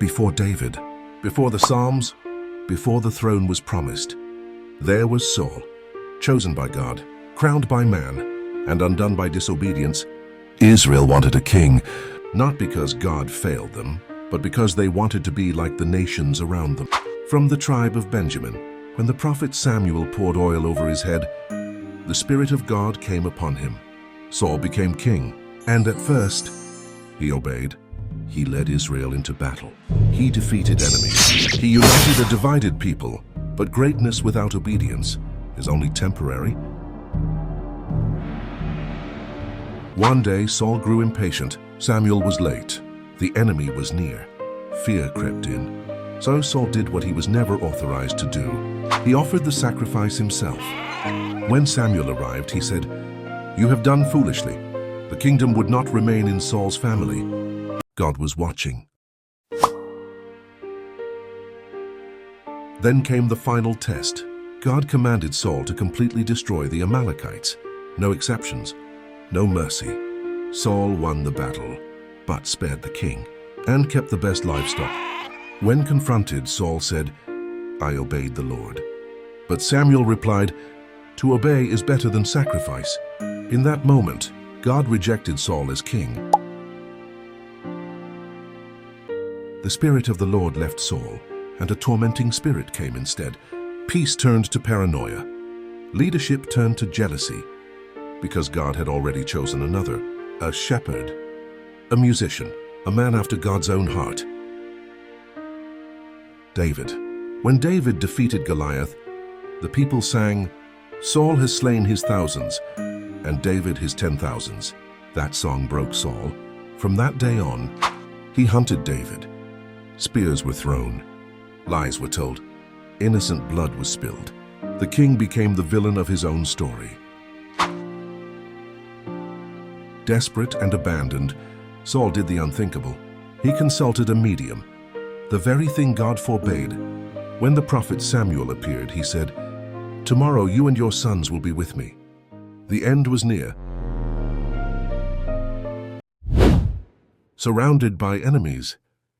Before David, before the Psalms, before the throne was promised, there was Saul, chosen by God, crowned by man, and undone by disobedience. Israel wanted a king, not because God failed them, but because they wanted to be like the nations around them. From the tribe of Benjamin, when the prophet Samuel poured oil over his head, the Spirit of God came upon him. Saul became king, and at first, he obeyed. He led Israel into battle. He defeated enemies. He united a divided people, but greatness without obedience is only temporary. One day, Saul grew impatient. Samuel was late. The enemy was near. Fear crept in. So Saul did what he was never authorized to do. He offered the sacrifice himself. When Samuel arrived, he said, "You have done foolishly. The kingdom would not remain in Saul's family." God was watching. Then came the final test. God commanded Saul to completely destroy the Amalekites. No exceptions, no mercy. Saul won the battle, but spared the king, and kept the best livestock. When confronted, Saul said, "I obeyed the Lord." But Samuel replied, "To obey is better than sacrifice." In that moment, God rejected Saul as king. The Spirit of the Lord left Saul, and a tormenting spirit came instead. Peace turned to paranoia. Leadership turned to jealousy, because God had already chosen another, a shepherd, a musician, a man after God's own heart. David. When David defeated Goliath, the people sang, "Saul has slain his thousands, and David his 10,000s. That song broke Saul. From that day on, he hunted David. Spears were thrown. Lies were told. Innocent blood was spilled. The king became the villain of his own story. Desperate and abandoned, Saul did the unthinkable. He consulted a medium, the very thing God forbade. When the prophet Samuel appeared, he said, "Tomorrow you and your sons will be with me." The end was near. Surrounded by enemies,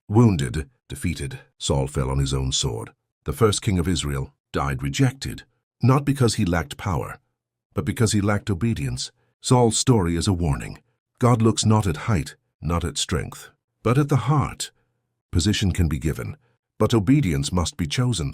wounded, defeated, Saul fell on his own sword. The first king of Israel died rejected, not because he lacked power, but because he lacked obedience. Saul's story is a warning. God looks not at height, not at strength, but at the heart. Position can be given, but obedience must be chosen.